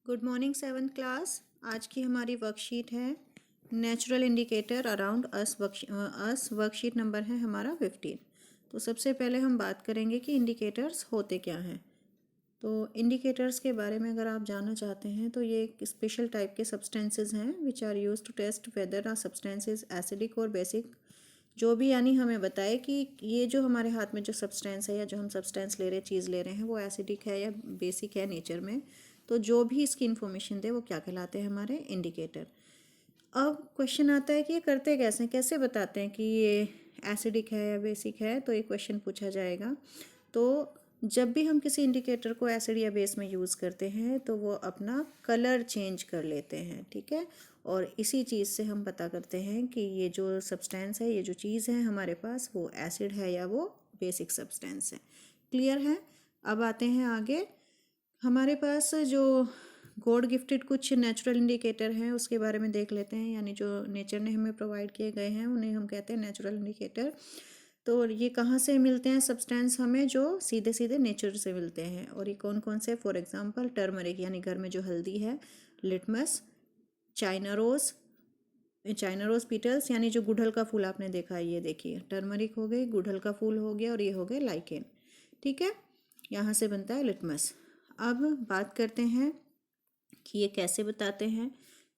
Good morning seventh class. आज की हमारी वर्कशीट है natural indicator around us. Worksheet number है हमारा 15। तो सबसे पहले हम बात करेंगे कि इंडिकेटर्स होते क्या हैं। तो इंडिकेटर्स के बारे में अगर आप जानना चाहते हैं तो ये एक स्पेशल टाइप के सब्सटेंसेस हैं which are used to test whether are substances acidic और बेसिक। जो भी यानी हमें बताए कि ये जो हमारे हाथ में जो सब्सटेंस है या जो हम सब्सटेंस ले रहे चीज़ ले रहे हैं वो एसिडिक है या बेसिक है नेचर में, तो जो भी इसकी इन्फॉर्मेशन दे वो क्या कहलाते हैं हमारे इंडिकेटर। अब क्वेश्चन आता है कि ये करते कैसे कैसे बताते हैं कि ये एसिडिक है या बेसिक है, तो ये क्वेश्चन पूछा जाएगा। तो जब भी हम किसी इंडिकेटर को एसिड या बेस में यूज़ करते हैं तो वो अपना कलर चेंज कर लेते हैं, ठीक है। और इसी चीज़ से हम पता करते हैं कि ये जो सब्सटेंस है, ये जो चीज़ है हमारे पास, वो एसिड है या वो बेसिक सब्सटेंस है। क्लियर है। अब आते हैं आगे। हमारे पास जो गॉड गिफ्टेड कुछ नेचुरल इंडिकेटर हैं उसके बारे में देख लेते हैं, यानी जो नेचर ने हमें प्रोवाइड किए गए हैं उन्हें हम कहते हैं नेचुरल इंडिकेटर। तो ये कहाँ से मिलते हैं सब्सटेंस हमें? जो सीधे सीधे नेचर से मिलते हैं। और ये कौन कौन से? फॉर एग्जांपल टर्मरिक यानी घर में जो हल्दी है, लिटमस, चाइना रोज पीटल्स यानी जो गुड़हल का फूल आपने देखा है, ये देखिए टर्मरिक हो गई, गुड़हल का फूल हो गया, और ये हो गए लाइकेन, ठीक है। यहाँ से बनता है लिटमस। अब बात करते हैं कि ये कैसे बताते हैं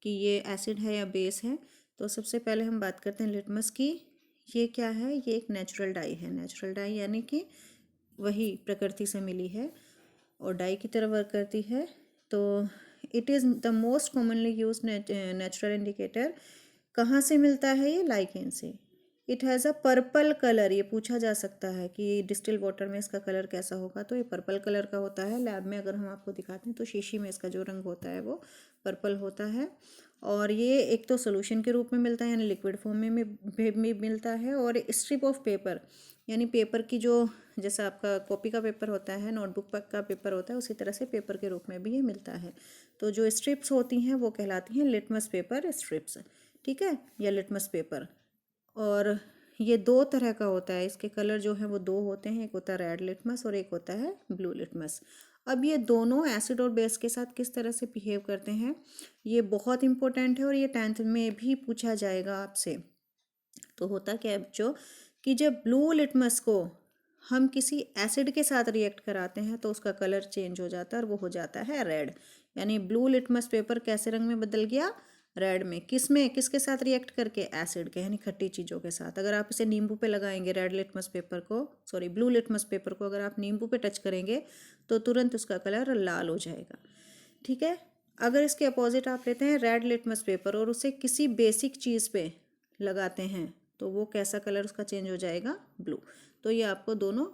कि ये एसिड है या बेस है। तो सबसे पहले हम बात करते हैं लिटमस की। ये क्या है? ये एक नेचुरल डाई है। नेचुरल डाई यानी कि वही प्रकृति से मिली है और डाई की तरह वर्क करती है। तो it is the most commonly use natural indicator. कहाँ से मिलता है ये? लाइकेन से। It has a purple colour. ये पूछा जा सकता है कि डिस्टिल वाटर में इसका कलर कैसा होगा, तो ये पर्पल कलर का होता है। लैब में अगर हम आपको दिखाते हैं तो शीशी में इसका जो रंग होता है वो पर्पल होता है। और ये एक तो सोल्यूशन के रूप में मिलता है यानी लिक्विड फॉर्म में भी मिलता है, और स्ट्रिप ऑफ पेपर यानी पेपर की जो, जैसा आपका कॉपी का पेपर होता है, नोटबुक का पेपर होता है, उसी तरह से पेपर के रूप में भी ये मिलता है। तो जो स्ट्रिप्स होती हैं वो कहलाती हैं लिटमस पेपर स्ट्रिप्स, ठीक है, या लिटमस पेपर। और ये दो तरह का होता है, इसके कलर जो है वो दो होते हैं, एक होता है रेड लिटमस और एक होता है ब्लू लिटमस। अब ये दोनों एसिड और बेस के साथ किस तरह से बिहेव करते हैं ये बहुत इंपॉर्टेंट है, और ये 10th में भी पूछा जाएगा आपसे। तो होता क्या है बच्चों कि जब ब्लू लिटमस को हम किसी एसिड के साथ रिएक्ट कराते हैं तो उसका कलर चेंज हो जाता है और वो हो जाता है रेड। यानी ब्लू लिटमस पेपर कैसे रंग में बदल गया? रेड में। किस में? किसके साथ रिएक्ट करके? एसिड के, यानी खट्टी चीज़ों के साथ। अगर आप इसे नींबू पे लगाएंगे, रेड लिटमस पेपर को, सॉरी ब्लू लिटमस पेपर को अगर आप नींबू पे टच करेंगे तो तुरंत उसका कलर लाल हो जाएगा, ठीक है। अगर इसके अपोजिट आप लेते हैं रेड लिटमस पेपर और उसे किसी बेसिक चीज़ पे लगाते हैं तो वो कैसा कलर उसका चेंज हो जाएगा? ब्लू। तो ये आपको दोनों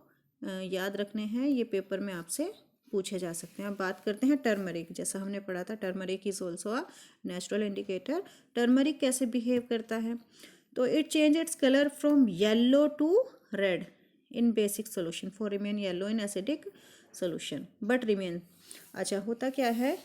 याद रखने हैं, ये पेपर में आपसे पूछे जा सकते हैं। अब बात करते हैं टर्मरिक। जैसा हमने पढ़ा था turmeric is also a natural indicator. Turmeric कैसे बिहेव करता है? तो it change its colour from yellow to red in basic solution for remain yellow in acidic solution but remain. अच्छा, होता क्या है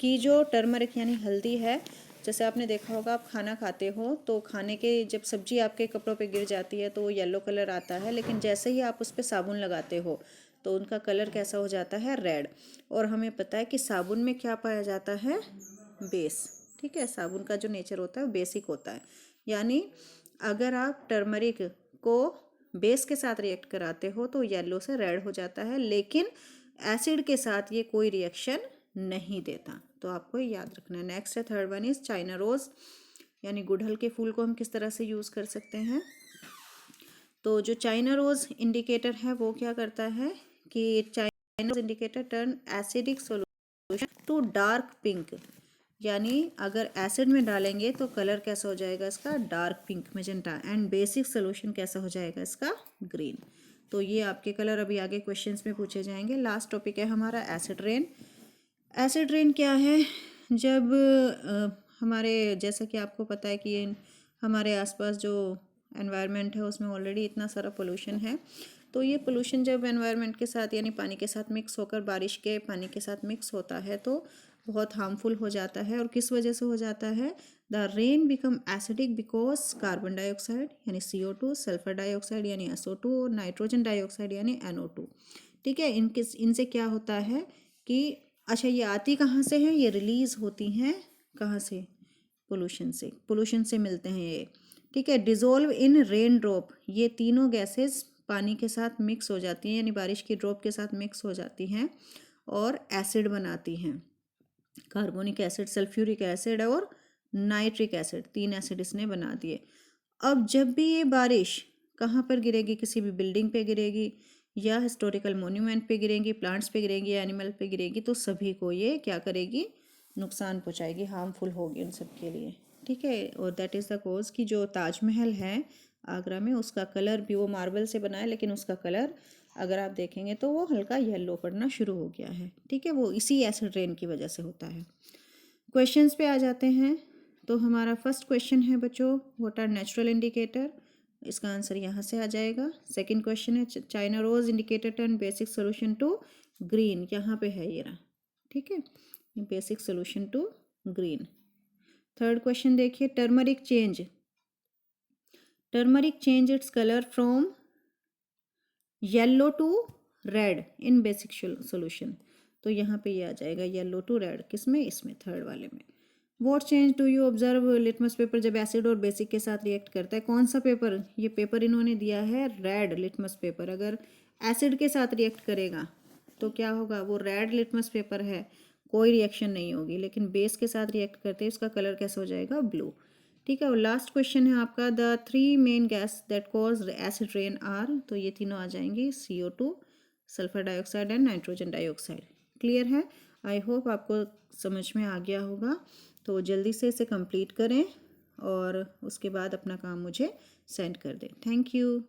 कि जो टर्मरिक यानी हल्दी है, जैसे आपने देखा होगा आप खाना खाते हो तो खाने के जब सब्जी आपके कपड़ों पे गिर जाती है तो येलो कलर आता है, लेकिन जैसे ही आप उस पर साबुन लगाते हो तो उनका कलर कैसा हो जाता है? रेड। और हमें पता है कि साबुन में क्या पाया जाता है? बेस, ठीक है। साबुन का जो नेचर होता है वो बेसिक होता है। यानी अगर आप टर्मरिक को बेस के साथ रिएक्ट कराते हो तो येलो से रेड हो जाता है, लेकिन एसिड के साथ ये कोई रिएक्शन नहीं देता। तो आपको याद रखना है। नेक्स्ट है third one is China rose, यानी गुड़हल के फूल को हम किस तरह से यूज़ कर सकते हैं? तो जो चाइना रोज इंडिकेटर है वो क्या करता है कि China rose indicator turn acidic solution to dark pink. यानी अगर एसिड में डालेंगे तो कलर कैसा हो जाएगा इसका? Dark pink magenta. And basic solution कैसा हो जाएगा इसका? ग्रीन। तो ये आपके कलर अभी आगे क्वेश्चंस में पूछे जाएंगे। लास्ट टॉपिक है हमारा एसिड रेन। एसिड रेन क्या है? जब हमारे, जैसा कि आपको पता है कि हमारे आसपास जो एनवायरनमेंट है उसमें ऑलरेडी इतना सारा पोल्यूशन है, तो ये पोल्यूशन जब एनवायरनमेंट के साथ यानी पानी के साथ मिक्स होकर बारिश के पानी के साथ मिक्स होता है तो बहुत हार्मफुल हो जाता है। और किस वजह से हो जाता है? The rain become acidic because carbon dioxide यानी CO2, सल्फर डाइऑक्साइड यानी SO2 और नाइट्रोजन डाइऑक्साइड यानी NO2, ठीक है। इनसे क्या होता है कि अच्छा, ये आती कहाँ से है? ये रिलीज़ होती हैं कहाँ से? पोल्यूशन से मिलते हैं ये। ठीक है। डिज़ोल्व इन रेन ड्रॉप, ये तीनों गैसेस पानी के साथ मिक्स हो जाती हैं, यानी बारिश की ड्रॉप के साथ मिक्स हो जाती हैं और एसिड बनाती हैं। कार्बोनिक एसिड, सल्फ्यूरिक एसिड और नाइट्रिक एसिड, 3 एसिड इसने बना दिए। अब जब भी ये बारिश कहाँ पर गिरेगी, किसी भी बिल्डिंग पे गिरेगी या हिस्टोरिकल मोन्यूमेंट पे गिरेगी, प्लांट्स पे गिरेगी या एनिमल पे गिरेगी, तो सभी को ये क्या करेगी? नुकसान पहुँचाएगी, हार्मफुल होगी उन सब के लिए। ठीक है। और दैट इज़ द कोज कि जो ताजमहल है आगरा में, उसका कलर भी वो मार्बल से बना है, लेकिन उसका कलर अगर आप देखेंगे तो वो हल्का येलो पड़ना शुरू हो गया है। ठीक है। वो इसी एसिड रेन की वजह से होता है। क्वेश्चंस पे आ जाते हैं। तो हमारा फर्स्ट क्वेश्चन है बच्चों, व्हाट आर नेचुरल इंडिकेटर? इसका आंसर यहाँ से आ जाएगा। सेकंड क्वेश्चन है, China rose indicator turn basic solution to green, यहाँ पे है ये रहा। ठीक है। Basic solution to green. Third question देखिए, turmeric change its colour from yellow to red in basic solution. तो यहाँ पे ये आ जाएगा येलो टू रेड, किसमें? इसमें, थर्ड वाले में। What change do you observe litmus paper जब एसिड और बेसिक के साथ रिएक्ट करता है? कौन सा पेपर? ये पेपर इन्होंने दिया है रेड लिटमस पेपर। अगर एसिड के साथ रिएक्ट करेगा तो क्या होगा? वो रेड लिटमस पेपर है, कोई रिएक्शन नहीं होगी। लेकिन बेस के साथ रिएक्ट करते हैं, उसका कलर कैसा हो जाएगा? ब्लू। ठीक है। और लास्ट क्वेश्चन है आपका, the 3 main gas that cause acid rain are, तो ये तीनों आ जाएंगी, CO2, sulphur dioxide and nitrogen dioxide. Clear है? आई होप आपको समझ में आ गया होगा। तो जल्दी से इसे कंप्लीट करें और उसके बाद अपना काम मुझे सेंड कर दें। Thank you.